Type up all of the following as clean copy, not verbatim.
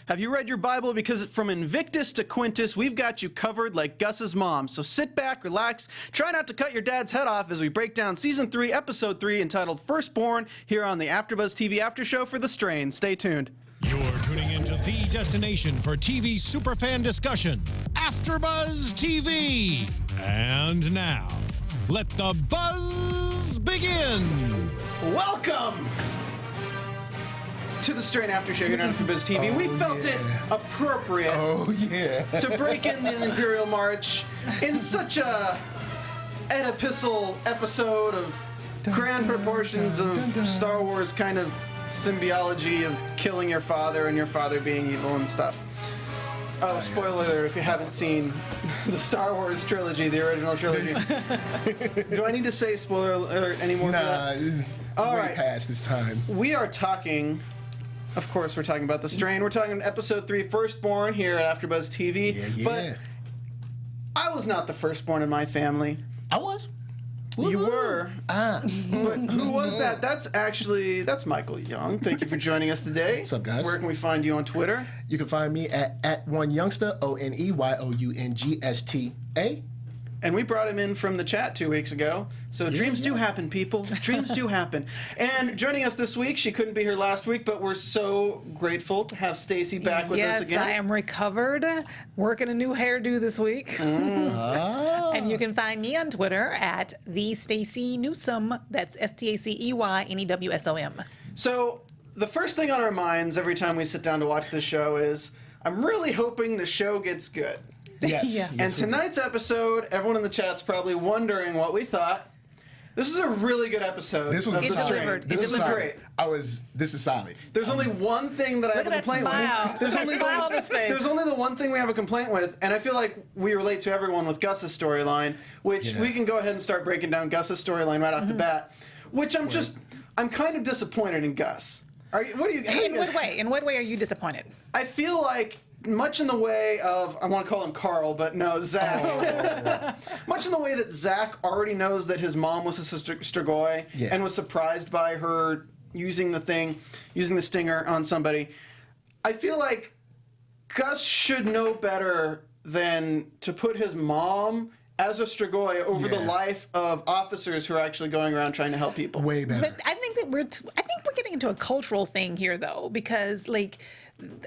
Have you read your Bible? Because from Invictus to Quintus, we've got you covered like Gus's mom. So sit back, relax, try not to cut your dad's head off as we break down Season 3, Episode 3, entitled Firstborn, here on the AfterBuzz TV After Show for The Strain. Stay tuned. You're tuning into the destination for TV superfan discussion, AfterBuzz TV. And now, let the buzz begin. Welcome to the Strain After Show here on AfterBuzz TV. We felt it appropriate to break in the Imperial March in such a Oedipusal episode of grand proportions of Star Wars kind of symbiology of killing your father and your father being evil and stuff. Oh, spoiler alert if you haven't seen the Star Wars trilogy, the original trilogy. Do I need to say spoiler alert anymore for that? It's way past this time. We are talking, of course, we're talking about The Strain. We're talking Episode 3, Firstborn, here at AfterBuzz TV. Yeah. But I was not the firstborn in my family. I was. You were. But who was that? That's Michael Young. Thank you for joining us today. What's up, guys? Where can we find you on Twitter? You can find me at OneYoungsta, ONEYOUNGSTA. And we brought him in from the chat 2 weeks ago. So dreams do happen, people. Dreams do happen. And joining us this week, she couldn't be here last week, but we're so grateful to have Stacey back with us again. Yes, I am recovered. Working a new hairdo this week. And you can find me on Twitter at the Stacey Newsome. That's STACEYNEWSOM. So the first thing on our minds every time we sit down to watch this show is, I'm really hoping the show gets good. Yes. Yeah. And tonight's episode, everyone in the chat's probably wondering what we thought. This is a really good episode. This was of The solid. Strain. This was was solid. great. This is solid. There's only one thing that I have a complaint with. There's only the one thing we have a complaint with, and I feel like we relate to everyone with Gus's storyline, which we can go ahead and start breaking down Gus's storyline right off the bat. Which I'm kind of disappointed in Gus. In what way are you disappointed? I feel like, much in the way of, I want to call him Carl, but no, Zach. Much in the way that Zach already knows that his mom was a Strigoi and was surprised by her using the stinger on somebody. I feel like Gus should know better than to put his mom as a Strigoi over the life of officers who are actually going around trying to help people. Way better. But I think we're getting into a cultural thing here, though, because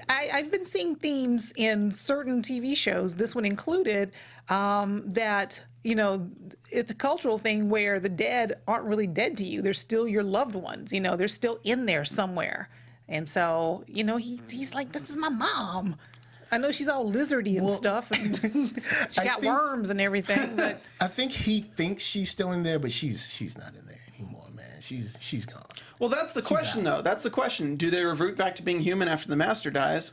I've been seeing themes in certain TV shows, this one included, that, it's a cultural thing where the dead aren't really dead to you. They're still your loved ones. They're still in there somewhere. And so, he's like, this is my mom. I know she's all lizardy and stuff, and she got worms and everything. But I think he thinks she's still in there, but she's not in there anymore, man. She's gone. Well, that's the question, though. That's the question. Do they revert back to being human after the master dies?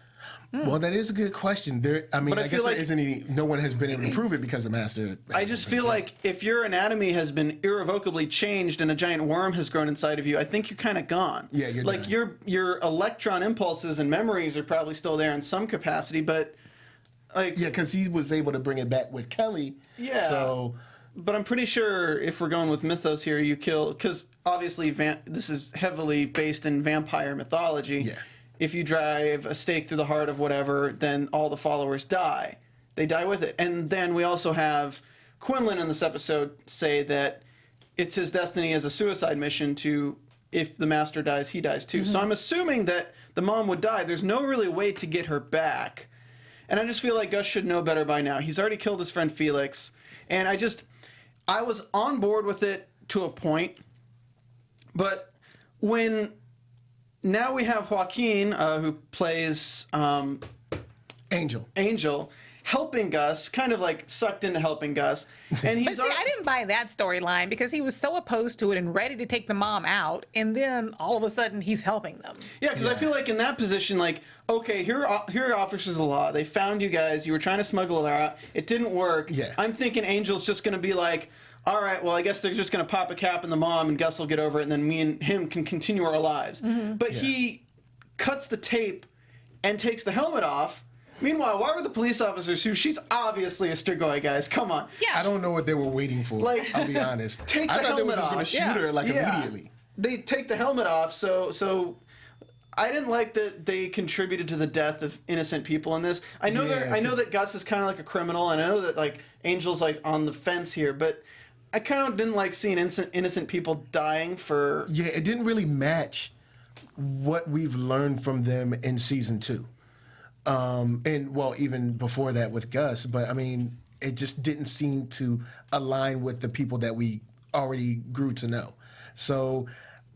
Well, that is a good question. I guess there isn't any. No one has been able to prove it because the master. I just feel like if your anatomy has been irrevocably changed and a giant worm has grown inside of you, I think you're kind of gone. Yeah, you're like done. your electron impulses and memories are probably still there in some capacity, but because he was able to bring it back with Kelly. Yeah. So. But I'm pretty sure if we're going with mythos here, you kill, because obviously this is heavily based in vampire mythology. Yeah. If you drive a stake through the heart of whatever, then all the followers die. They die with it. And then we also have Quinlan in this episode say that it's his destiny as a suicide mission to, if the master dies, he dies too. So I'm assuming that the mom would die. There's no really way to get her back. And I just feel like Gus should know better by now. He's already killed his friend Felix. And I was on board with it to a point. But now we have Joaquin, who plays Angel, helping Gus, kind of like sucked into helping Gus. And But see, I didn't buy that storyline because he was so opposed to it and ready to take the mom out, and then all of a sudden he's helping them. Yeah, because I feel like in that position, okay, here are officers of the law. They found you guys. You were trying to smuggle her out. It didn't work. Yeah. I'm thinking Angel's just going to be like, all right, well, I guess they're just going to pop a cap in the mom and Gus will get over it, and then me and him can continue our lives. But he cuts the tape and takes the helmet off. Meanwhile, why were the police officers who she's obviously a Strigoi, guys? Come on. Yeah. I don't know what they were waiting for. I'll be honest. Take the I thought they were helmet just going to off. shoot her immediately. They take the helmet off, so I didn't like that they contributed to the death of innocent people in this. I know that Gus is kind of like a criminal, and I know that like Angel's like on the fence here, but I kind of didn't like seeing innocent people dying for. Yeah, it didn't really match what we've learned from them in season 2, and well, even before that with Gus. But I mean, it just didn't seem to align with the people that we already grew to know. So.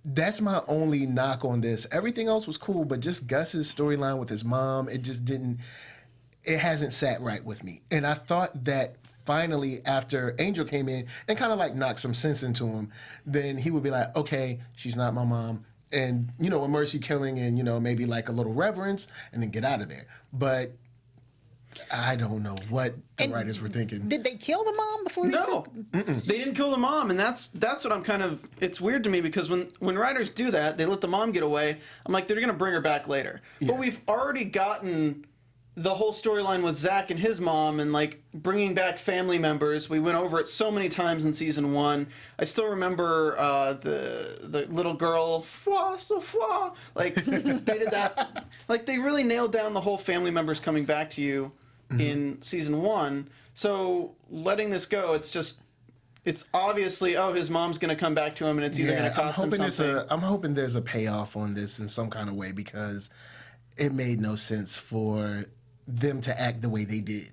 That's my only knock on this. Everything else was cool, but just Gus's storyline with his mom, it hasn't sat right with me. And I thought that finally, after Angel came in and kind of like knocked some sense into him, then he would be like, okay, she's not my mom. And, you know, a mercy killing and, you know, maybe like a little reverence and then get out of there. But I don't know what the writers were thinking. Did they kill the mom before they took? They didn't kill the mom, and that's what I'm kind of. It's weird to me because when writers do that, they let the mom get away. I'm like, they're gonna bring her back later. Yeah. But we've already gotten the whole storyline with Zach and his mom, and like bringing back family members. We went over it so many times in season 1. I still remember the little girl, like they did that. Like they really nailed down the whole family members coming back to you. In season 1, so letting this go, it's obviously his mom's gonna come back to him, and it's either gonna cost him something. I'm hoping there's a payoff on this in some kind of way because it made no sense for them to act the way they did.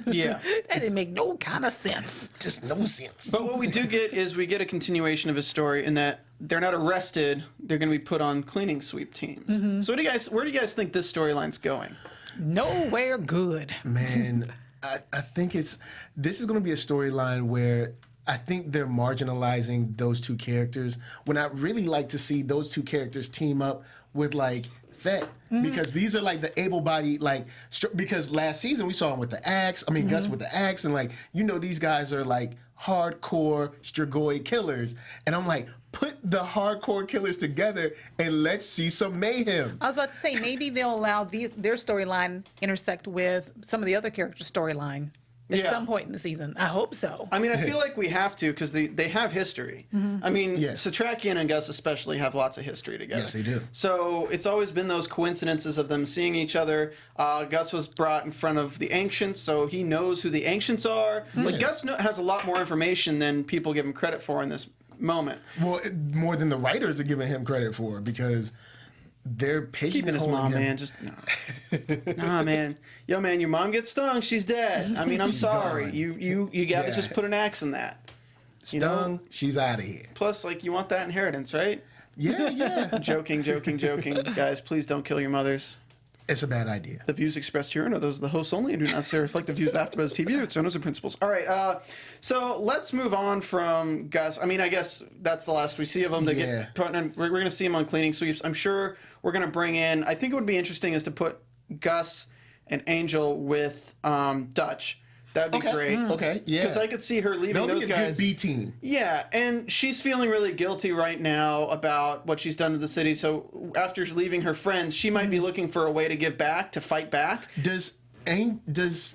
Yeah, that didn't make no kind of sense. Just no sense. But what we do get is we get a continuation of his story in that they're not arrested; they're gonna be put on cleaning sweep teams. So where do you guys think this storyline's going? Nowhere good. Man, I think this is going to be a storyline where I think they're marginalizing those two characters when I'd really like to see those two characters team up with like Fett because these are like the able-bodied because last season we saw him with the axe. I mean Gus with the axe, and like these guys are like hardcore Strigoi killers, and I'm like, put the hardcore killers together and let's see some mayhem. I was about to say, maybe they'll allow their storyline intersect with some of the other characters' storyline at some point in the season. I hope so. I mean, I feel like we have to because they have history. I mean, Satrakian and Gus especially have lots of history together. Yes, they do. So it's always been those coincidences of them seeing each other. Gus was brought in front of the Ancients, so he knows who the Ancients are. Like Gus has a lot more information than people give him credit for in this moment. Well, more than the writers are giving him credit for because they're keeping his mom, man. Just nah, man. Yo, man, your mom gets stung. She's dead. I mean, I'm sorry. Gone. You got to just put an axe in that. Stung. She's out of here. Plus, like, you want that inheritance, right? Yeah. Joking. Guys, please don't kill your mothers. It's a bad idea. The views expressed herein are those of the hosts only and do not necessarily reflect the views of AfterBuzz TV or its owners and principals. All right, so let's move on from Gus. I mean, I guess that's the last we see of him. Get put in, we're going to see him on cleaning sweeps. I'm sure we're going to bring in. I think it would be interesting is to put Gus and Angel with Dutch. That'd be great. Okay, yeah. Because I could see her leaving those guys. Good B team. Yeah, and she's feeling really guilty right now about what she's done to the city. So after leaving her friends, she might be looking for a way to give back, to fight back. Does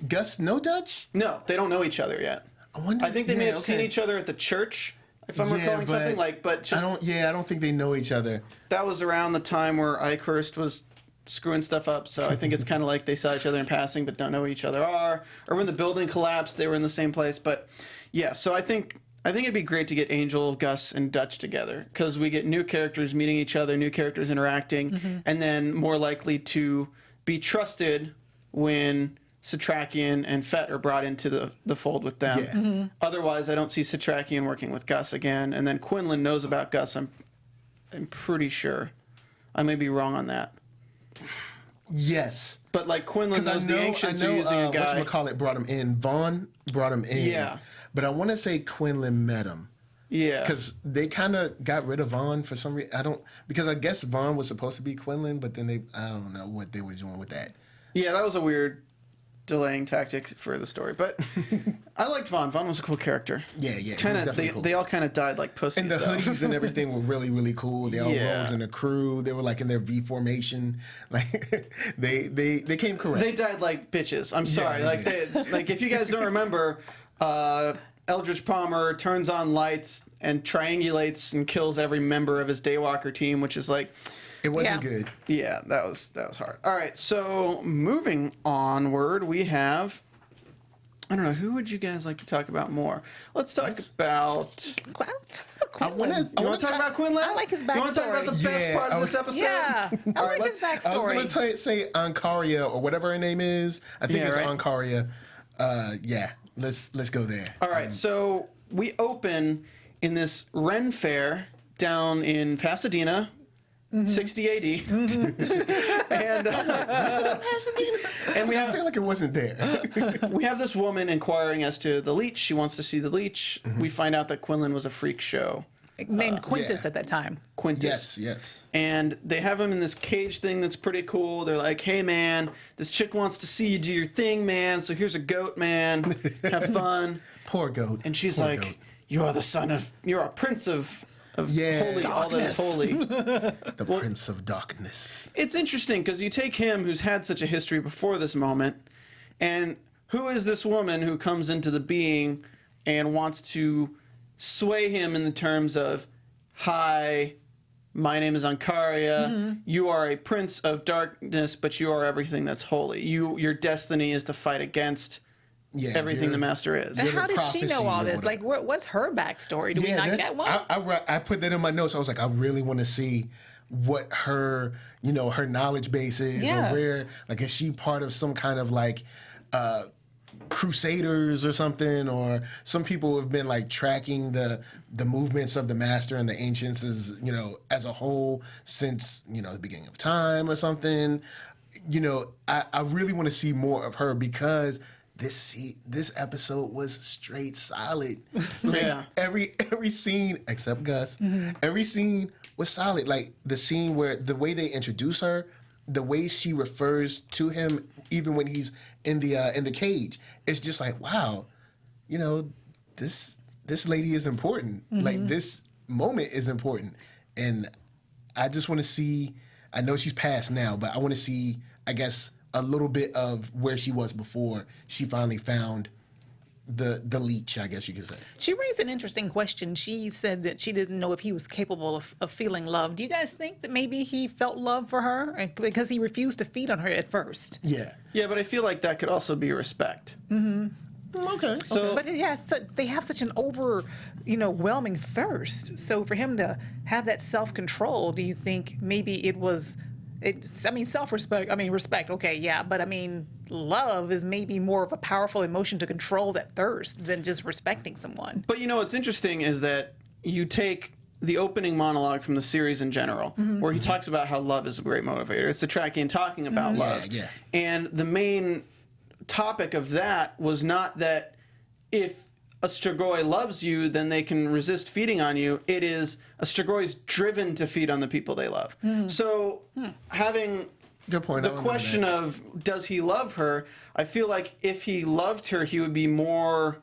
Gus know Dutch? No, they don't know each other yet. I think they may have seen each other at the church, if I'm recalling something like. But just I don't think they know each other. That was around the time where Ikehurst was screwing stuff up, so I think it's kind of like they saw each other in passing but don't know who each other are, or when the building collapsed they were in the same place. But yeah, so I think it'd be great to get Angel, Gus, and Dutch together because we get new characters meeting each other, new characters interacting, and then more likely to be trusted when Satrakian and Fett are brought into the fold with them. Otherwise I don't see Satrakian working with Gus again, and then Quinlan knows about Gus. I'm pretty sure. I may be wrong on that. Yes. But like Quinlan knows the Ancients are using a guy. Whatchamacallit brought him in. Vaughn brought him in. Yeah. But I want to say Quinlan met him. Yeah. Because they kind of got rid of Vaughn for some reason. Because I guess Vaughn was supposed to be Quinlan, but then I don't know what they were doing with that. Yeah, that was a weird delaying tactic for the story. But I liked Vaughn. Vaughn was a cool character. Yeah. Cool. They all kind of died like pussies. And the hoodies and everything were really, really cool. They all rolled in a crew. They were like in their V formation. Like they came correct. They died like bitches. I'm sorry. Like if you guys don't remember, Eldridge Palmer turns on lights and triangulates and kills every member of his Daywalker team, which is like, It wasn't Yeah. good. Yeah, that was hard. All right, so moving onward, we have. I don't know. Who would you guys like to talk about more? Let's talk about. I want to You want to talk about Quinlan? I like his You want to talk about the backstory. best Yeah, part I of was- this episode? Yeah, I like his I was backstory. going to say Ancaria or whatever her name is. I think Yeah, it's right. Ancaria. Yeah, let's go there. All right, so we open in this Ren Fair down in Pasadena, 60 AD. and we I have feel like it wasn't there. we have this woman inquiring as to the leech. She wants to see the leech. We find out that Quinlan was a freak show. Named Quintus yeah. at that time. Quintus. yes. And they have him in this cage thing that's pretty cool. They're like, hey, man, this chick wants to see you do your thing, man. So here's a goat, man. Have fun. Poor goat. And she's Poor like, goat. you're a prince of Yeah. holy, all that is holy. The Prince of Darkness. It's interesting because you take him who's had such a history before this moment, and who is this woman who comes into the being and wants to sway him in the terms of, hi, my name is Ancaria, you are a prince of darkness, but you are everything that's holy. Your destiny is to fight against everything you're- the master is. you're How the does she prophecy know all or this? whatever. Like, what's her backstory? Do we not that's- get one? I put that in my notes. I was like, I really want to see what her, her knowledge base is, Yes. or where, like, is she part of some kind of like crusaders or something? Or some people have been like tracking the movements of the master and the ancients as as a whole since the beginning of time or something. I really want to see more of her because this episode was straight solid. Like, Yeah. every scene except Gus, every scene was solid. Like the scene where the way they introduce her, the way she refers to him, even when he's in the cage, it's just like, wow, this lady is important. Like this moment is important, and I just want to see. I know she's passed now, but I want to see, I guess, a little bit of where she was before she finally found the leech, I guess you could say. She raised an interesting question. She said that she didn't know if he was capable of feeling love. Do you guys think that maybe he felt love for her because he refused to feed on her at first? Yeah. Yeah, but I feel like that could also be respect. Okay. So But they have such an overwhelming thirst. So for him to have that self-control, do you think maybe it was? Self-respect. Respect. Okay, yeah, but love is maybe more of a powerful emotion to control that thirst than just respecting someone. But what's interesting is that you take the opening monologue from the series in general, where he talks about how love is a great motivator. It's the Trakian talking about love. Yeah. And the main topic of that was not that if a Strigoi loves you, then they can resist feeding on you. It is a Strigoi's driven to feed on the people they love. So having Good point. the question of does he love her, I feel like if he loved her, he would be more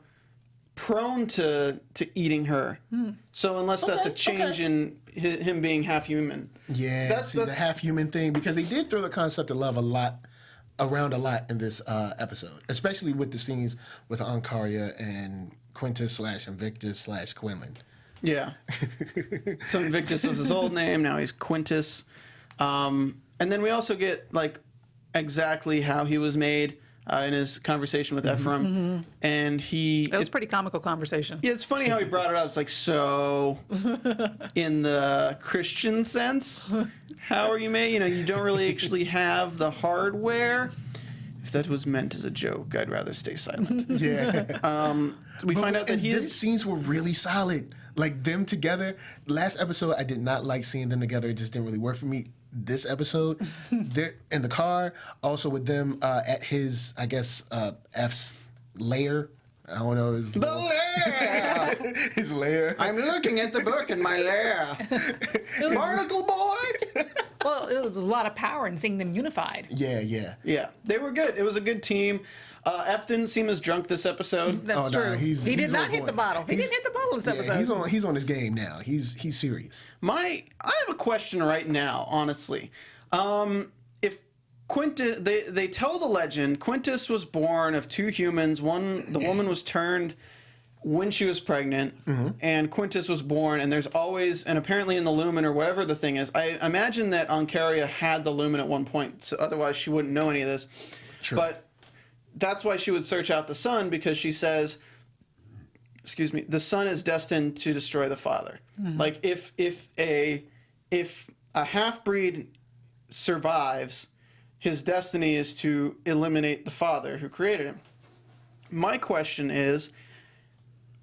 prone to eating her. So unless that's a change in him being half human. Yeah, That's the half human thing, because they did throw the concept of love around a lot in this episode, especially with the scenes with Ancaria and Quintus / Invictus / Quinlan. Yeah. So Invictus was his old name. Now he's Quintus. And then we also get exactly how he was made in his conversation with Ephraim. And It was a pretty comical conversation. yeah, it's funny how he brought it up. It's like, so in the Christian sense, how are you made? You don't really actually have the hardware. If that was meant as a joke, I'd rather stay silent. Yeah. We find out that and he these is. scenes were really solid. Like them together. Last episode, I did not like seeing them together. It just didn't really work for me. This episode, they're in the car, also with them at his, I guess, F's lair. I don't know his The lair! his lair. I'm looking at the book in my lair. Barnacle boy! Well, it was a lot of power in seeing them unified. Yeah. Yeah, they were good. It was a good team. F didn't seem as drunk this episode. That's Oh, nah, true. he's He did on not hit point. the bottle. He didn't hit the bottle this episode. He's on his game now. He's serious. I have a question right now, honestly. If Quintus, they tell the legend, Quintus was born of two humans. The woman was turned. when she was pregnant, and Quintus was born, and there's always, and apparently in the lumen or whatever the thing is, I imagine that Oncaria had the lumen at one point, so otherwise she wouldn't know any of this. True. But that's why she would search out the son, because she says, excuse me, the son is destined to destroy the father. Like if a half-breed survives, his destiny is to eliminate the father who created him. My question is,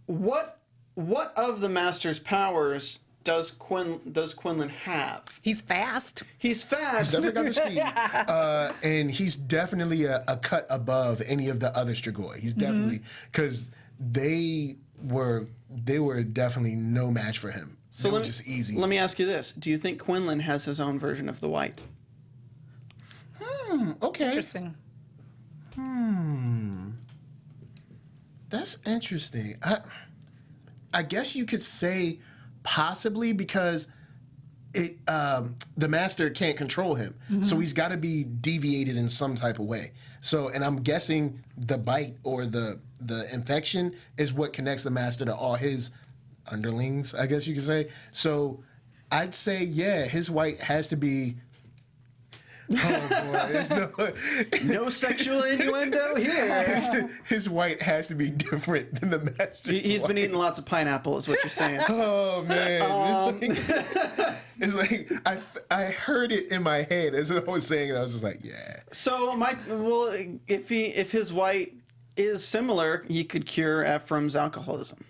what of the Master's powers does Quinlan have? He's fast. He's fast. He's definitely got the speed, and he's definitely a cut above any of the other Strigoi. He's definitely, because they were definitely no match for him. So they were just easy. Let me ask you this: do you think Quinlan has his own version of the White? Okay. Interesting. That's interesting. I guess you could say possibly, because the Master can't control him, so he's got to be deviated in some type of way. So, and I'm guessing the bite or the infection is what connects the Master to all his underlings, I guess you could say. So I'd say, yeah, his White has to be. Oh boy, there's No sexual innuendo here. his White has to be different than the Master's He's been White. eating lots of pineapple, is what you're saying. Oh man, it's like I heard it in my head as I was saying it. I was just like, yeah. So if his White is similar, he could cure Ephraim's alcoholism.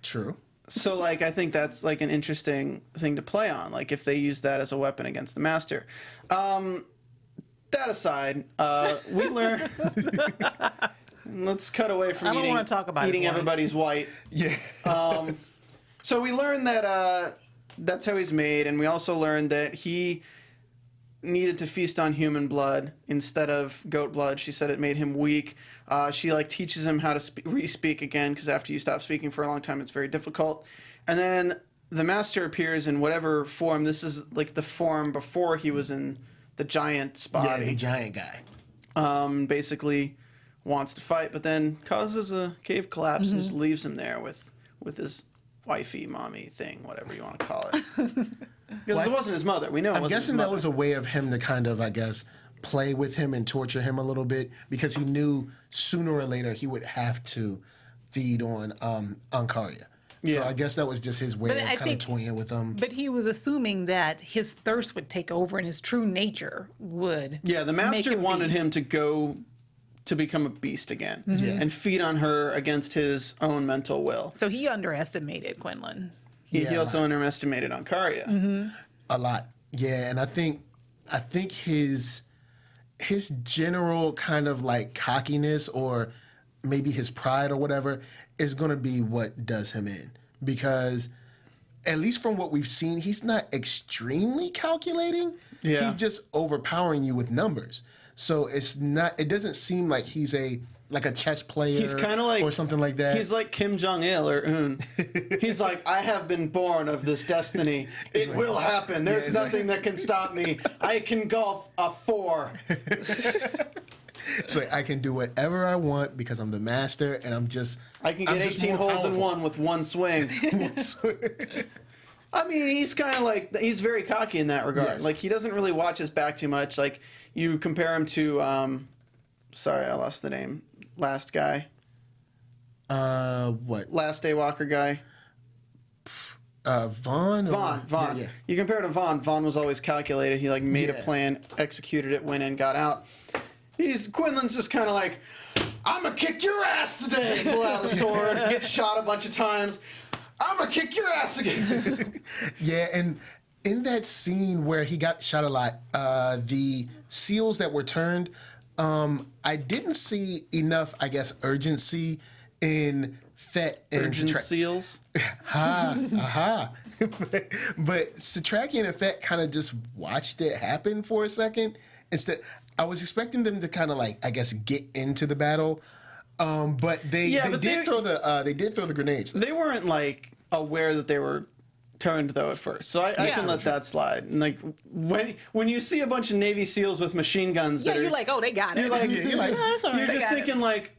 True. So, like, I think that's, like, an interesting thing to play on, like, if they use that as a weapon against the Master. That aside, we learn... Let's cut away from I don't want to talk about eating his White. everybody's White. Yeah. So we learned that that's how he's made, and we also learned that he needed to feast on human blood instead of goat blood. She said it made him weak. She like teaches him how to re-speak again, because after you stop speaking for a long time, it's very difficult. And then the Master appears in whatever form. This is like the form before he was in the giant's body. Yeah, the giant guy. Basically wants to fight, but then causes a cave collapse and just leaves him there with his wifey, mommy thing, whatever you want to call it. Because it wasn't his mother. We know it I'm wasn't his guessing mother. that was a way of him to kind of, I guess, play with him and torture him a little bit, because he knew sooner or later he would have to feed on Oncaria. So Yeah. I guess that was just his way But of I kind of think- toying with him. But he was assuming that his thirst would take over and his true nature would. Yeah, the Master make wanted feed. him to go to become a beast again Yeah. and feed on her against his own mental will. So he underestimated Quinlan. He Yeah. also underestimated Oncaria. A lot. Yeah, and I think his general kind of like cockiness, or maybe his pride or whatever, is going to be what does him in, because at least from what we've seen, he's not extremely calculating. Yeah. He's just overpowering you with numbers. So it doesn't seem like he's like a chess player. He's kind of like or something like that. He's like Kim Jong-il or Un. He's like, I have been born of this destiny. It will happen. There's it's nothing that can stop me. I can golf a 4. It's like, I can do whatever I want because I'm the Master, and I can I'm get just 18 more holes in powerful. one with one swing. I mean, he's kind of like, he's very cocky in that regard. Yes. Like, he doesn't really watch his back too much. Like, you compare him to, sorry, I lost the name. Last guy. What? Last Daywalker guy. Vaughn? Vaughn. Yeah. You compare to Vaughn. Vaughn was always calculated. He, like, made a Yeah. plan, executed it, went in, got out. Quinlan's just kind of like, I'm going to kick your ass today. Pull out a sword, get shot a bunch of times. I'm going to kick your ass again. Yeah, and in that scene where he got shot a lot, the seals that were turned, I didn't see enough, I guess, urgency in Fett and Urgent seals. Aha. But Satrakian and Fett kind of just watched it happen for a second. Instead, I was expecting them to kind of like, I guess, get into the battle. But they did throw the grenades. They weren't like aware that they were turned though at first, so I can let that slide. And like when you see a bunch of Navy SEALs with machine guns, Yeah, you're like, oh, they got it. you're like, Yeah, you're like, "Ah, it's all right." you're They just got it. thinking like,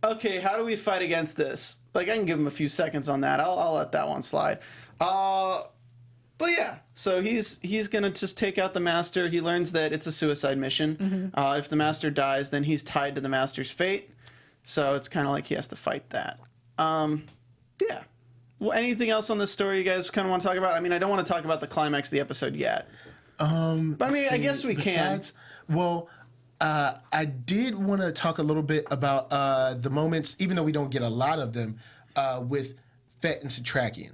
okay, how do we fight against this? Like, I can give him a few seconds on that. I'll let that one slide. But yeah, so he's gonna just take out the Master. He learns that it's a suicide mission. If the Master dies, then he's tied to the Master's fate. So it's kind of like he has to fight that. Yeah. Well, anything else on this story you guys kind of want to talk about? I mean, I don't want to talk about the climax of the episode yet. But I mean, I guess we can. Well, I did want to talk a little bit about the moments, even though we don't get a lot of them, with Fett and Satrakian,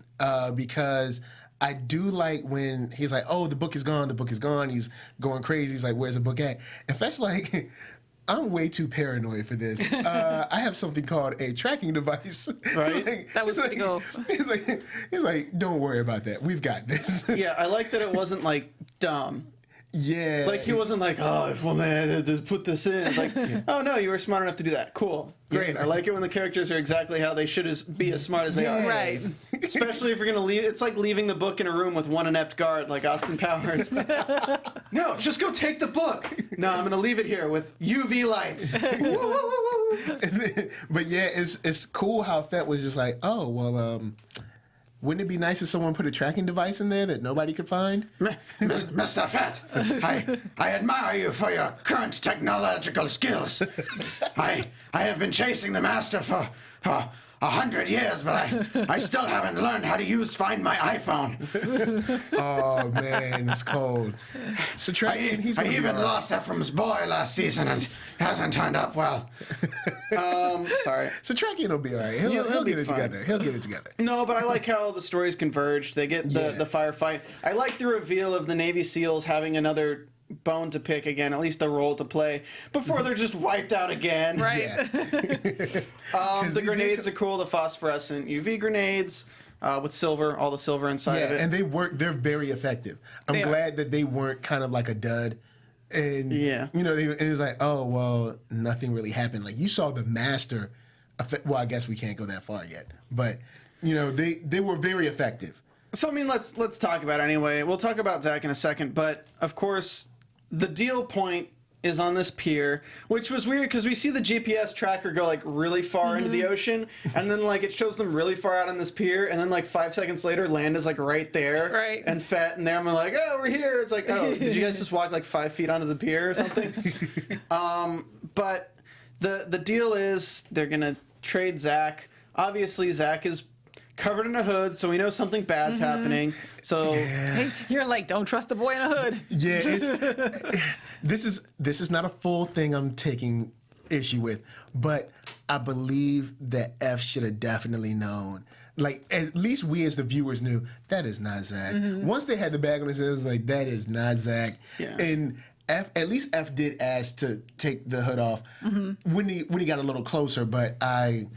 because I do like when he's like, "Oh, the book is gone. The book is gone." He's going crazy. He's like, "Where's the book at?" And Fett's like, "I'm way too paranoid for this. I have something called a tracking device." Right? Like, That was pretty cool. He's like, "Don't worry about that. We've got this." Yeah, I like that it wasn't like dumb. Yeah. Like, he wasn't like, oh, if only I had to put this in. It's like, oh, no, you were smart enough to do that. Cool. Great. Yeah. I like it when the characters are exactly how they should be as smart as they are. Right. Especially if you're going to leave. It's like leaving the book in a room with one inept guard like Austin Powers. No, just go take the book. No, I'm going to leave it here with UV lights. But yeah, it's cool how Fett was just like, "Oh, well, wouldn't it be nice if someone put a tracking device in there that nobody could find?" Mr. Fett, I admire you for your current technological skills. I have been chasing the Master for 100 years, but I still haven't learned how to Find My iPhone. Oh man, it's cold. Satrakian, he's I gonna be even all right. lost Ephraim's boy last season and hasn't turned up well. Sorry. Satrakian will be all right. He'll be get it fine. together. He'll get it together. No, but I like how the stories converged. They get the firefight. I like the reveal of the Navy SEALs having another bone to pick again, at least a role to play, before they're just wiped out again. Right. The grenades are cool, the phosphorescent UV grenades with silver, all the silver inside of Yeah, it. and they work. They're very effective. I'm They are. glad that they weren't kind of like a dud. And Yeah. you know, and it's like, oh well, nothing really happened. Like you saw the Master. Well, I guess we can't go that far yet, but you know, they were very effective. So I mean, let's talk about it anyway. We'll talk about Zach in a second, but of course, the deal point is on this pier, which was weird because we see the GPS tracker go like really far into the ocean, and then like it shows them really far out on this pier, and then like 5 seconds later, land is like right there, Right. And Fett and them are like, oh, we're here. It's like, oh, did you guys just walk like 5 feet onto the pier or something? But the deal is they're gonna trade Zach. Obviously, Zach is covered in a hood, so we know something bad's happening. So You're like, don't trust a boy in a hood. Yeah, this is not a full thing I'm taking issue with, but I believe that F should have definitely known. Like, at least we as the viewers knew that is not Zach. Once they had the bag on his head, it was like, that is not Zach. Yeah. And at least F did ask to take the hood off when he got a little closer, but I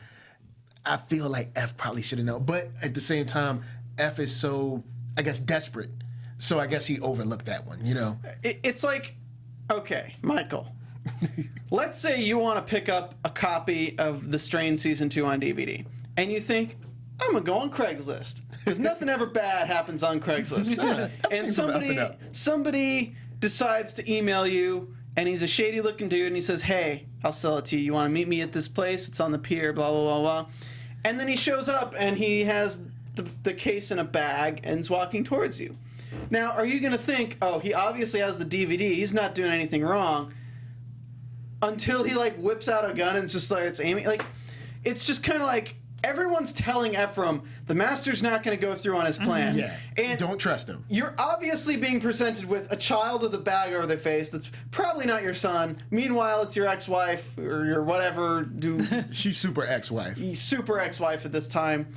feel like F probably should have known. But at the same time, F is so, I guess, desperate. So I guess he overlooked that one, you know? it's like, okay, Michael, let's say you want to pick up a copy of The Strain Season 2 on DVD, and you think, I'm going to go on Craigslist, because nothing ever bad happens on Craigslist. And Things will up and up. somebody decides to email you, and he's a shady-looking dude, and he says, hey, I'll sell it to you. You want to meet me at this place? It's on the pier, blah, blah, blah, blah. And then he shows up, and he has the case in a bag and is walking towards you. Now, are you going to think, oh, he obviously has the DVD, he's not doing anything wrong, until he, like, whips out a gun and just starts aiming? Like, it's just kind of like, everyone's telling Ephraim the Master's not going to go through on his plan. Yeah. And Don't trust him. you're obviously being presented with a child with a bag over their face that's probably not your son. Meanwhile, it's your ex-wife or your whatever, She's super ex-wife. super ex-wife at this time.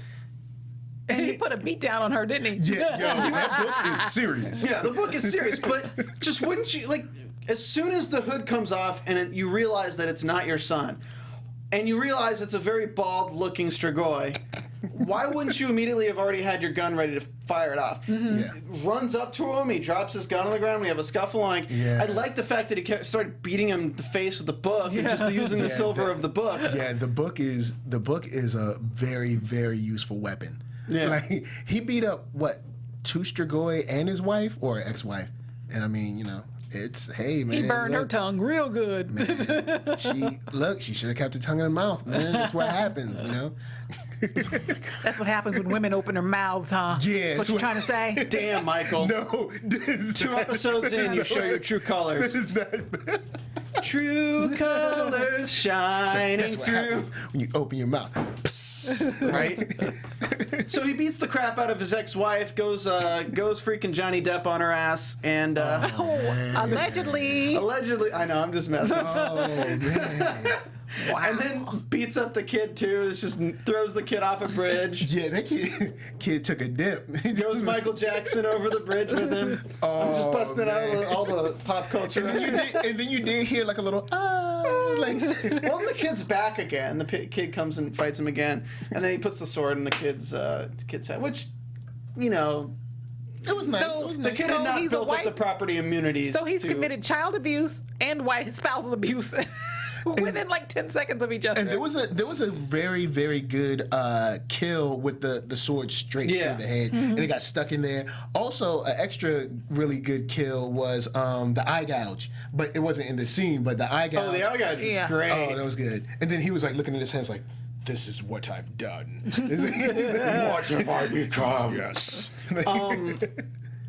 And he put a beat down on her, didn't he? Yeah, yo, that book is serious. Yeah, the book is serious, but just wouldn't you, like, as soon as the hood comes off and you realize that it's not your son, and you realize it's a very bald-looking Strigoi, why wouldn't you immediately have already had your gun ready to fire it off? Yeah. Runs up to him, he drops his gun on the ground, we have a scuffle. Like, Yeah. I like the fact that he started beating him in the face with the book and just using the silver of the book. Yeah, the book is a very, very useful weapon. Yeah. Like, he beat up, what, 2 Strigoi and his wife, or ex-wife? And I mean, you know, Hey, man. He burned her look, tongue real good. She should have kept her tongue in her mouth, man. That's what happens, you know? That's what happens when women open their mouths, huh? Yeah, That's what you're trying to say? Damn, Michael. No. 2 episodes in, you show your true colors. This is not True colors shining That's what through. happens when you open your mouth. Right? So he beats the crap out of his ex-wife, goes freaking Johnny Depp on her ass, and Allegedly. allegedly, I know, I'm just messing. Oh, man. Wow. And then beats up the kid too. It's just throws the kid off a bridge. Yeah, that kid took a dip. Goes Michael Jackson over the bridge with him. I'm just busting out all the pop culture. And then you did hear like a little, like. Well, the kid's back again. The kid comes and fights him again, and then he puts the sword in the kid's head, which, you know, It was nice. So- It was the nice. kid So had not he's a built up white- the property immunities. So he's to- committed child abuse and spousal abuse within like 10 seconds of each other. And there was a very, very good kill with the sword straight Yeah. through the head, and it got stuck in there. Also, an extra really good kill was the eye gouge, but it wasn't in the scene. But the eye gouge. Oh, the eye gouge was Yeah. great. Oh, that was good. And then he was like looking at his hands like, "This is what I've done." What have I become? Yes.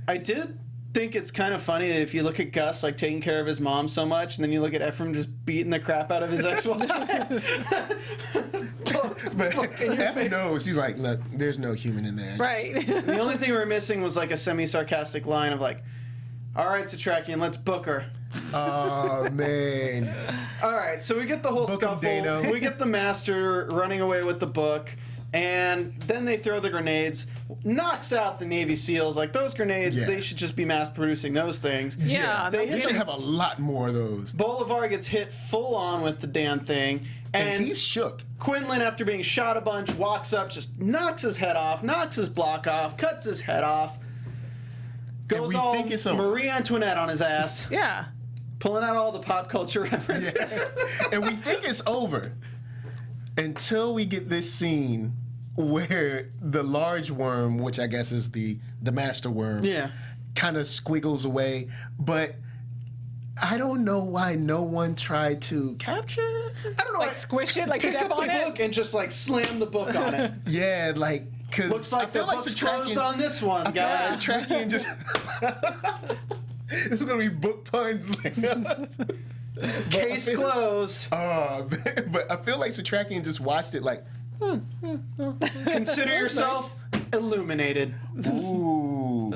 I did think it's kind of funny that if you look at Gus like taking care of his mom so much, and then you look at Ephraim just beating the crap out of his ex-wife. But Evan knows. He's like, "Look, there's no human in there." Right. The only thing we were missing was like a semi-sarcastic line of like, "All right, Satrakian, let's book her." Oh man. All right, so we get the whole Book 'em, scuffle. Dano. We get the master running away with the book, and then they throw the grenades, knocks out the Navy SEALs. Like those grenades, Yeah. they should just be mass producing those things. Yeah, they They hit should him. have a lot more of those. Bolivar gets hit full on with the damn thing, And and he's shook. Quinlan, after being shot a bunch, walks up, just knocks his head off, knocks his block off, cuts his head off, goes we all think it's over. Marie Antoinette on his ass, Yeah. pulling out all the pop culture references. And we think it's over until we get this scene where the large worm, which I guess is the master worm, Yeah. kind of squiggles away. But I don't know why no one tried to capture. I don't know. Like squish it, like pick step up on the it. book and just like slam the book on it. Yeah, like because Looks like the book's closed on this one, I feel like guys. Satrakian just. This is gonna be book puns. Case closed. But I feel like Satrakian just watched it like, Consider yourself illuminated. ooh.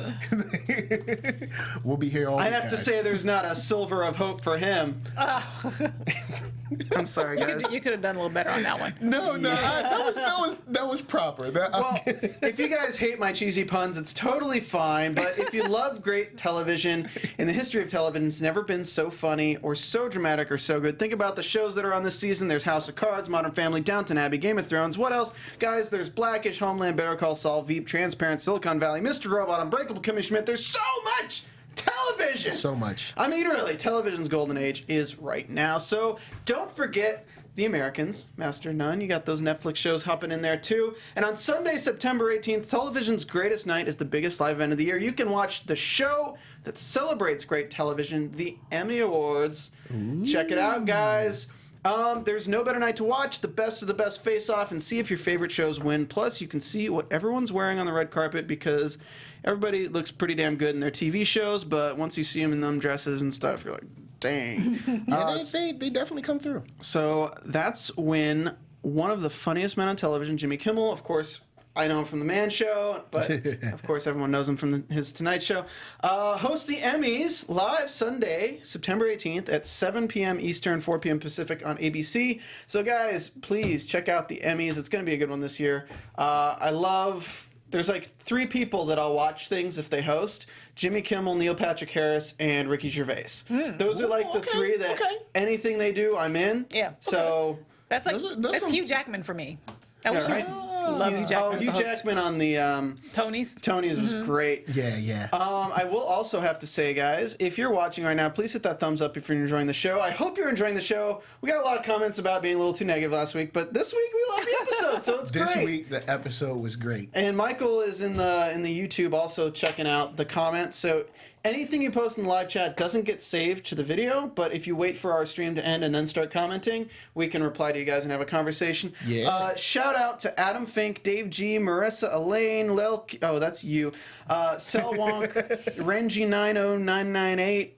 We'll be here all I'd week, have to guys. say there's not a silver of hope for him. I'm sorry, guys. You could have done a little better on that one. No, that was proper. Well, if you guys hate my cheesy puns, it's totally fine. But if you love great television, in the history of television, it's never been so funny or so dramatic or so good. Think about the shows that are on this season. There's House of Cards, Modern Family, Downton Abbey, Game of Thrones. What else? Guys, there's Blackish, Homeland, Better Call Saul, Veep, Transparent, Silicon Valley, Mr. Robot, Unbreakable Kimmy Schmidt. There's so much television. So much. I mean, really, television's golden age is right now. So don't forget The Americans, Master of None. You got those Netflix shows hopping in there too. And on Sunday, September 18th, television's greatest night is the biggest live event of the year. You can watch the show that celebrates great television, the Emmy Awards. Check it out, guys. There's no better night to watch the best of the best face-off and see if your favorite shows win. Plus, you can see what everyone's wearing on the red carpet because everybody looks pretty damn good in their TV shows, but once you see them in them dresses and stuff, you're like, dang. Yeah, they definitely come through. So that's when one of the funniest men on television, Jimmy Kimmel, of course, I know him from The Man Show, but of course everyone knows him from his Tonight Show, hosts the Emmys live Sunday, September 18th at 7 p.m. Eastern, 4 p.m. Pacific on ABC. So guys, please check out the Emmys. It's going to be a good one this year. There's like 3 people that I'll watch things if they host: Jimmy Kimmel, Neil Patrick Harris, and Ricky Gervais. Those are like the 3 that anything they do, I'm in. Yeah. So That's like Those are that's some- Hugh Jackman for me. That was right? love Hugh Jackman. as Hugh the host. Jackman on the Tony's. Tony's was great. Yeah. I will also have to say, guys, if you're watching right now, please hit that thumbs up if you're enjoying the show. I hope you're enjoying the show. We got a lot of comments about being a little too negative last week, but this week we love the episode, so it's This great. week the episode was great. And Michael is in the YouTube also checking out the comments. So anything you post in the live chat doesn't get saved to the video, but if you wait for our stream to end and then start commenting, we can reply to you guys and have a conversation. Yeah. Shout out to Adam Fink, Dave G, Marissa Elaine, Lil, oh, that's you, Selwonk, Renji90998.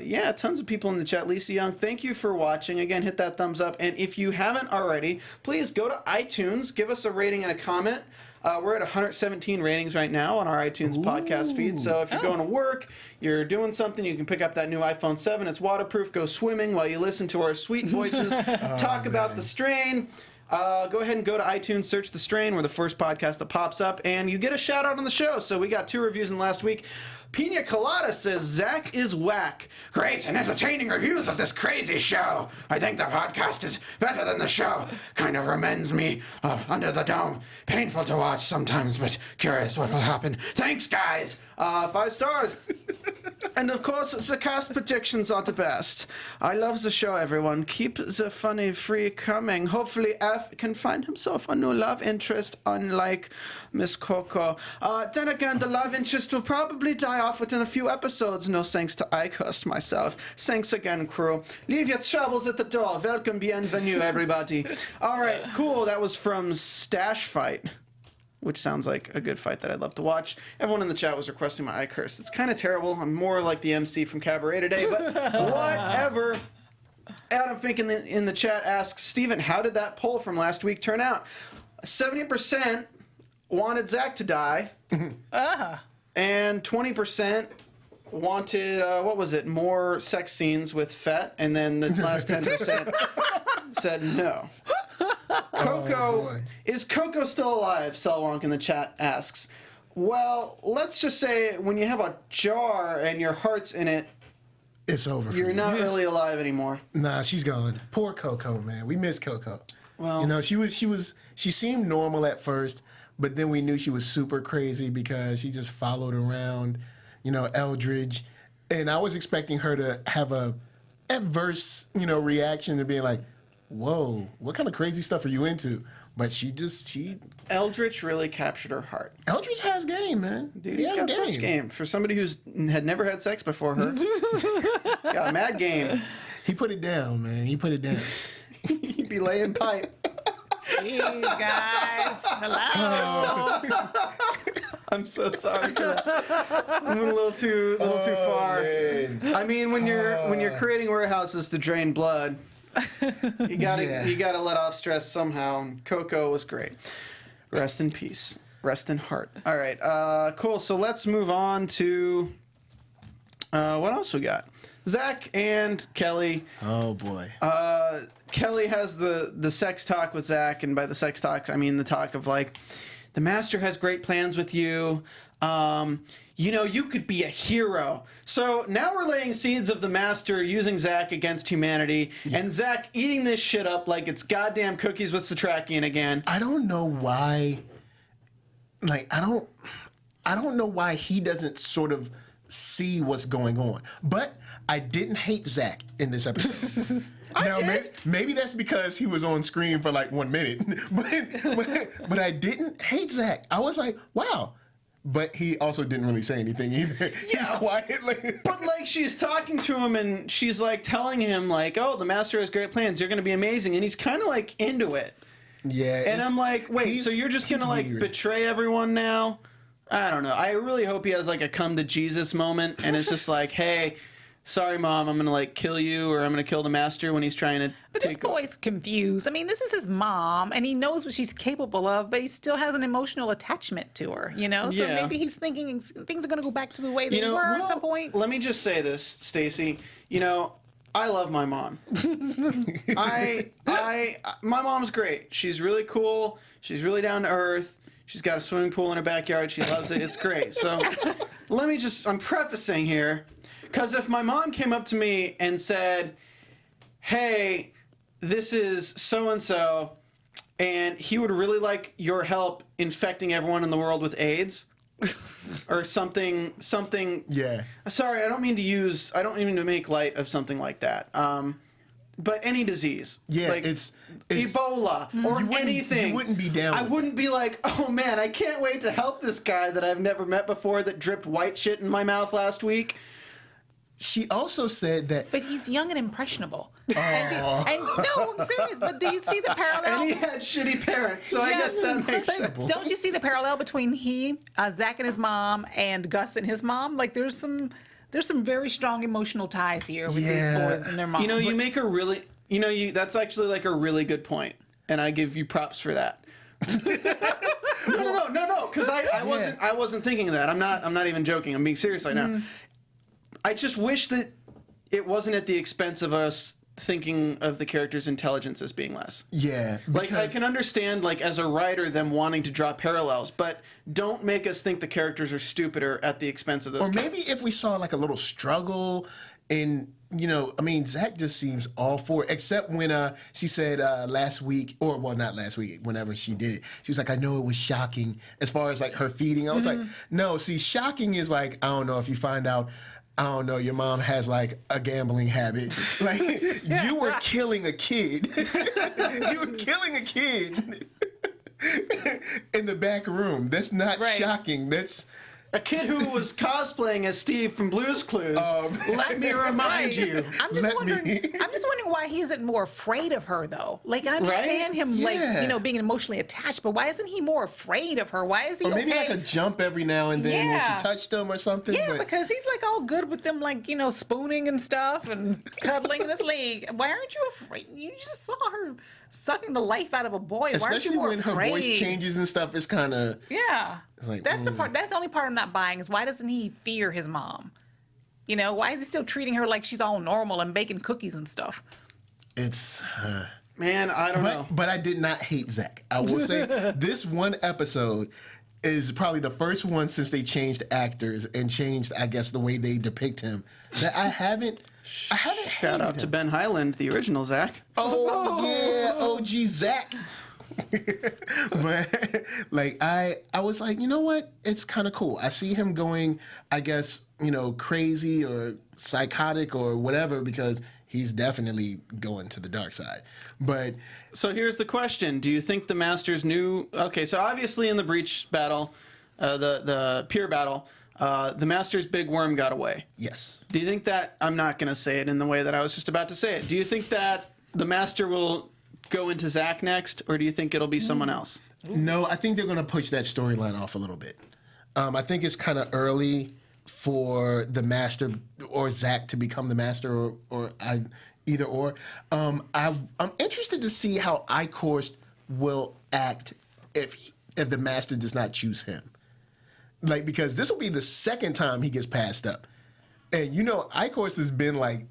Yeah, tons of people in the chat. Lisa Young, thank you for watching. Again, hit that thumbs up. And if you haven't already, please go to iTunes, give us a rating and a comment. We're at 117 ratings right now on our iTunes podcast feed. So if you're going to work, you're doing something, you can pick up that new iPhone 7. It's waterproof. Go swimming while you listen to our sweet voices talk about the strain. Go ahead and go to iTunes, search The Strain. We're the first podcast that pops up, and you get a shout out on the show. So we got 2 reviews in the last week. Pina Colada says, Zach is whack. Great and entertaining reviews of this crazy show. I think the podcast is better than the show. Kind of reminds me of Under the Dome. Painful to watch sometimes, but curious what will happen. Thanks, guys. 5 stars. And of course, the cast predictions are the best. I love the show, everyone. Keep the funny free coming. Hopefully, F can find himself a new love interest, unlike Miss Coco. Then again, the love interest will probably die off within a few episodes. No thanks to I cursed myself. Thanks again, crew. Leave your troubles at the door. Welcome, bienvenue, everybody. All right, cool. That was from Stash Fight, which sounds like a good fight that I'd love to watch. Everyone in the chat was requesting my eye curse. It's kind of terrible. I'm more like the MC from Cabaret today, but whatever. Adam Fink in the chat asks, Stephen, how did that poll from last week turn out? 70% wanted Zach to die, and 20% wanted, what was it, more sex scenes with Fett, and then the last 10% said no. Coco, is Coco still alive? Selwonk in the chat asks. Well, let's just say when you have a jar and your heart's in it, It's over for you're you. not really alive anymore. Nah, she's gone. Poor Coco, man. We miss Coco. Well, You know, she seemed normal at first, but then we knew she was super crazy because she just followed around, you know, Eldridge. And I was expecting her to have a adverse, you know, reaction to being like, whoa, what kind of crazy stuff are you into? But she Eldritch really captured her heart. Eldridge has game, man. Dude, he's got such game. For somebody who's had never had sex before her, got a mad game. He put it down, man. He put it down. He'd be laying pipe. Jeez, guys. Hello. I'm so sorry for that. I went a little too far. Man. I mean, when you're creating warehouses to drain blood, you gotta let off stress somehow. And Coco was great. Rest in peace. Rest in heart. All right. Cool. So let's move on to what else we got. Zach and Kelly. Oh boy. Kelly has the sex talk with Zach, and by the sex talk, I mean the talk of like, the master has great plans with you. You know, you could be a hero. So now we're laying seeds of the master using Zach against humanity, and Zach eating this shit up like it's goddamn cookies with Satrakian again. I don't know why. Like, I don't know why he doesn't sort of see what's going on. But I didn't hate Zach in this episode. Now, maybe that's because he was on screen for like 1 minute. but I didn't hate Zach. I was like, wow. But he also didn't really say anything either. He's quiet. But like, she's talking to him and she's like telling him like, oh, the master has great plans. You're going to be amazing. And he's kind of like into it. Yeah. And I'm like, wait, so you're just going to like weird. betray everyone now? I don't know. I really hope he has like a come to Jesus moment. And it's just like, hey, sorry, Mom, I'm going to like kill you, or I'm going to kill the master when he's trying to But this boy's confused. I mean, this is his mom, and he knows what she's capable of, but he still has an emotional attachment to her, you know? So Yeah. maybe he's thinking things are going to go back to the way they were at some point. Let me just say this, Stacey. You know, I love my mom. My mom's great. She's really cool. She's really down to earth. She's got a swimming pool in her backyard. She loves it. It's great. So I'm prefacing here, because if my mom came up to me and said, hey, this is so-and-so, and he would really like your help infecting everyone in the world with AIDS, or something. Yeah. Sorry, I don't mean to make light of something like that. but any disease. Yeah, like it's Ebola or anything. You wouldn't be down. I with wouldn't be like, oh man, I can't wait to help this guy that I've never met before that dripped white shit in my mouth last week. She also said that. But he's young and impressionable. And no, I'm serious. But do you see the parallel? And he had shitty parents, so I guess that makes sense. Don't you see the parallel between Zach and his mom, and Gus and his mom? Like there's some very strong emotional ties here with these boys and their mom. You know, you make a really, that's actually like a really good point, and I give you props for that. No, because I wasn't thinking of that. I'm not even joking. I'm being serious right now. I just wish that it wasn't at the expense of us thinking of the character's intelligence as being less. Yeah. Like, I can understand, like, as a writer, them wanting to draw parallels, but don't make us think the characters are stupider at the expense of those. Or maybe if we saw, like, a little struggle in, I mean, Zach just seems all for it, except when she said last week, or, well, not last week, whenever she did it, she was like, I know it was shocking as far as, like, her feeding. I was like, no, see, shocking is like, I don't know, if you find out, I don't know, your mom has like a gambling habit. Like, you were killing a kid. You were killing a kid in the back room. That's not shocking. That's a kid who was cosplaying as Steve from Blue's Clues. Let me remind you. I'm just wondering why he isn't more afraid of her, though. Like, I understand him, like, being emotionally attached, but why isn't he more afraid of her? Why is he Or maybe like a jump every now and then when she touched him or something. Yeah, because he's like all good with them, like, spooning and stuff and cuddling in his leg. Why aren't you afraid? You just saw her sucking the life out of a boy. Why aren't you Especially more when afraid? her voice changes and stuff, it's kind of... Yeah. It's like, that's the part. That's the only part I'm not buying is why doesn't he fear his mom? Why is he still treating her like she's all normal and baking cookies and stuff? It's... Man, I don't know. But I did not hate Zach. I will say this one episode is probably the first one since they changed actors and changed, I guess, the way they depict him that I haven't Shout out to Ben Hyland, the original Zach. Oh yeah, OG Zach. But like I was like, you know what? It's kind of cool. I see him going, I guess, crazy or psychotic or whatever because he's definitely going to the dark side. But so here's the question: do you think the Masters knew? Okay, so obviously in the breach battle, the pier battle, the Master's big worm got away. yes. Do you think that, I'm not going to say it in the way that I was just about to say it. Do you think that the Master will go into Zach next, or do you think it'll be someone else? No, I think they're going to push that storyline off a little bit. I think it's kind of early for the Master or Zach to become the Master, or either or. I'm interested to see how Icorst will act if the Master does not choose him. Like, because this will be the second time he gets passed up. And Icorst has been like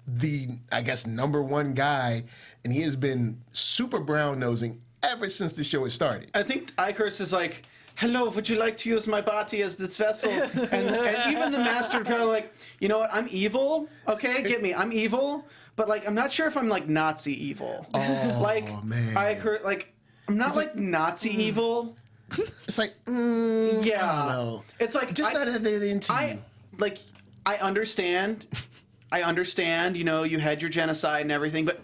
the, I guess, number one guy, and he has been super brown-nosing ever since the show has started. I think Icarus is like, hello, would you like to use my body as this vessel? And even the Master kind of like, you know what, I'm evil, okay, get me, I'm evil, but like, I'm not sure if I'm like Nazi evil. Oh, like, man. Icarus, like, I'm not like Nazi evil. It's like, Yeah. I don't know. It's like, Just not that they're into you. I understand, you had your genocide and everything, but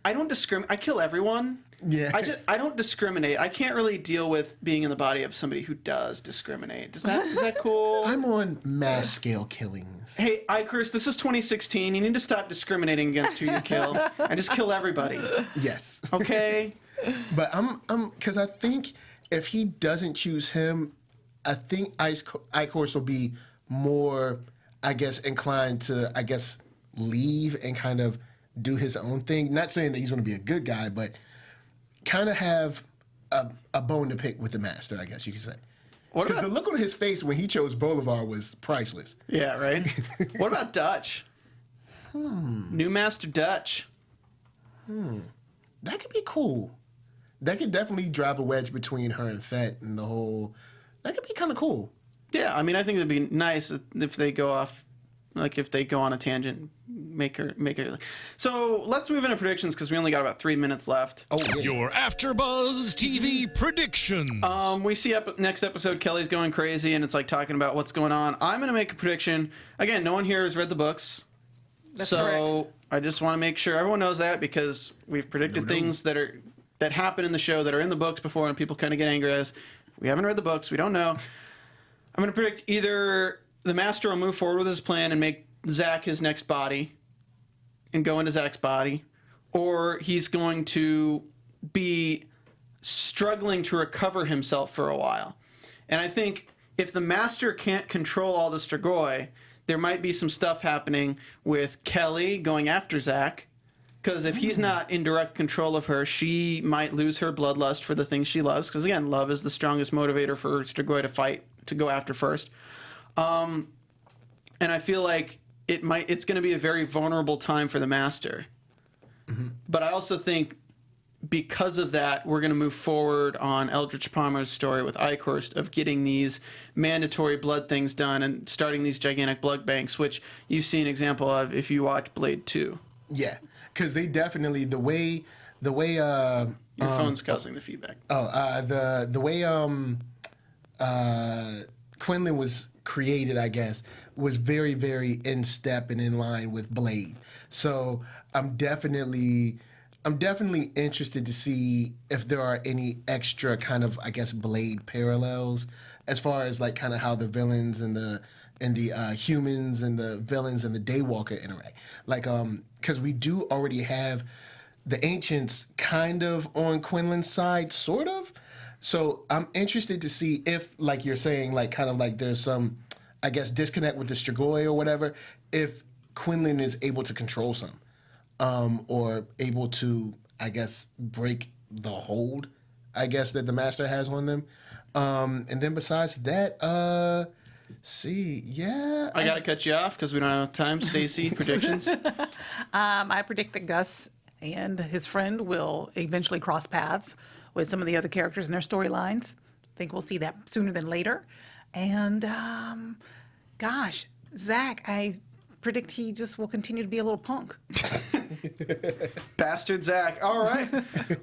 I don't discriminate. I kill everyone. Yeah. I don't discriminate. I can't really deal with being in the body of somebody who does discriminate. Is that cool? I'm on mass scale killings. Hey, Icarus, this is 2016. You need to stop discriminating against who you kill and just kill everybody. Yes. Okay? But I'm because I think if he doesn't choose him, I think Icorst will be more, I guess, inclined to, I guess, leave and kind of do his own thing. Not saying that he's going to be a good guy, but kind of have a bone to pick with the Master, I guess you could say. Because the look on his face when he chose Bolivar was priceless. Yeah, right? What about Dutch? New Master Dutch. That could be cool. That could definitely drive a wedge between her and Fett and the whole... That could be kind of cool. Yeah, I mean, I think it'd be nice if they go off, like if they go on a tangent, make her. So let's move into predictions because we only got about 3 minutes left. Oh, yeah. Your AfterBuzz TV predictions. We see next episode, Kelly's going crazy and it's like talking about what's going on. I'm going to make a prediction. Again, no one here has read the books. So I just want to make sure everyone knows that, because we've predicted things that happen in the show that are in the books before, and people kind of get angry at us. We haven't read the books. We don't know. I'm going to predict either the Master will move forward with his plan and make Zach his next body and go into Zach's body, or he's going to be struggling to recover himself for a while. And I think if the Master can't control all the Strigoi, there might be some stuff happening with Kelly going after Zach, because if he's not in direct control of her, she might lose her bloodlust for the things she loves, because again, love is the strongest motivator for Strigoi to fight, to go after first. And I feel like it's going to be a very vulnerable time for the Master. But I also think because of that, we're going to move forward on Eldritch Palmer's story with Eichhorst of getting these mandatory blood things done and starting these gigantic blood banks, which you see an example of if you watch Blade 2. Yeah, because they definitely, the way Your phone's causing the feedback. the way Quinlan was created, I guess, was very, very in step and in line with Blade. So I'm definitely interested to see if there are any extra kind of, I guess, Blade parallels as far as like kind of how the villains and the humans and the villains and the Daywalker interact. Like, because we do already have the Ancients kind of on Quinlan's side, sort of. So I'm interested to see if, like you're saying, like kind of like there's some, I guess, disconnect with the Strigoi or whatever, if Quinlan is able to control some. Or able to, I guess, break the hold, I guess, that the Master has on them. And then besides that, I got to cut you off because we don't have time. Stacey, predictions? I predict that Gus and his friend will eventually cross paths with some of the other characters in their storylines. I think we'll see that sooner than later. And, Zach, I predict he just will continue to be a little punk. Bastard Zach. All right.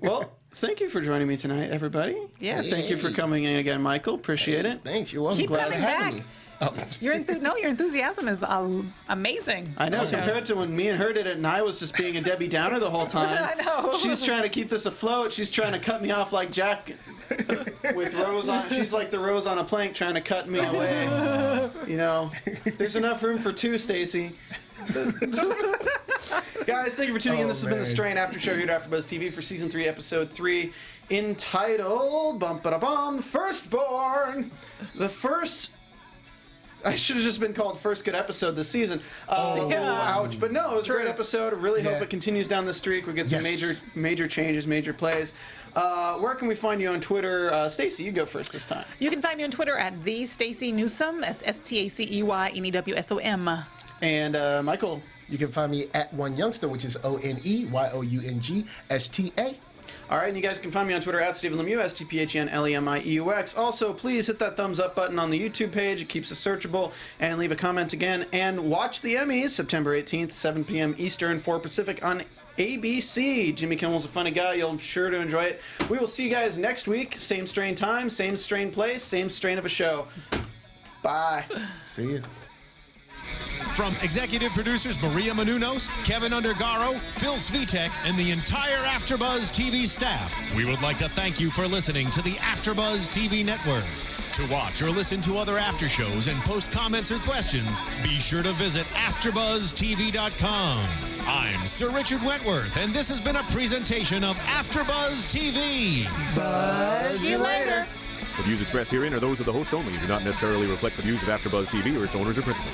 Well, thank you for joining me tonight, everybody. Yes. Thank you for coming in again, Michael. Appreciate it. Thanks, you're welcome. Keep Glad for coming having back. me. Oh. Your enthusiasm is amazing. I know, compared to when me and her did it and I was just being a Debbie Downer the whole time. I know. She's trying to keep this afloat. She's trying to cut me off like Jack with Rose on. She's like the Rose on a plank trying to cut me away. You know, there's enough room for two, Stacey. Guys, thank you for tuning in. This has been The Strain After Show here at AfterBuzz TV for Season 3, Episode 3, entitled Bum-Ba-Da-Bum, Firstborn. The first... I should have just been called First Good Episode this season. Ouch. But no, it was a great episode. I really hope it continues down the streak. We get some major changes, major plays. Where can we find you on Twitter? Stacey, you go first this time. You can find me on Twitter at the Stacey Newsome. That's STACEYNEWSOM. And Michael. You can find me at One Youngster, which is ONEYOUNGSTA. All right, and you guys can find me on Twitter at Stephen Lemieux, STPHNLEMIEUX. Also, please hit that thumbs up button on the YouTube page. It keeps us searchable. And leave a comment again. And watch the Emmys, September 18th, 7 p.m. Eastern, 4 Pacific on ABC. Jimmy Kimmel's a funny guy. You'll be sure to enjoy it. We will see you guys next week. Same strain time, same strain place, same strain of a show. Bye. See you. From executive producers Maria Menounos, Kevin Undergaro, Phil Svitek, and the entire AfterBuzz TV staff, we would like to thank you for listening to the AfterBuzz TV network. To watch or listen to other after shows and post comments or questions, be sure to visit AfterBuzzTV.com. I'm Sir Richard Wentworth, and this has been a presentation of AfterBuzz TV. Buzz you later. The views expressed herein are those of the hosts only and do not necessarily reflect the views of AfterBuzz TV or its owners or principals.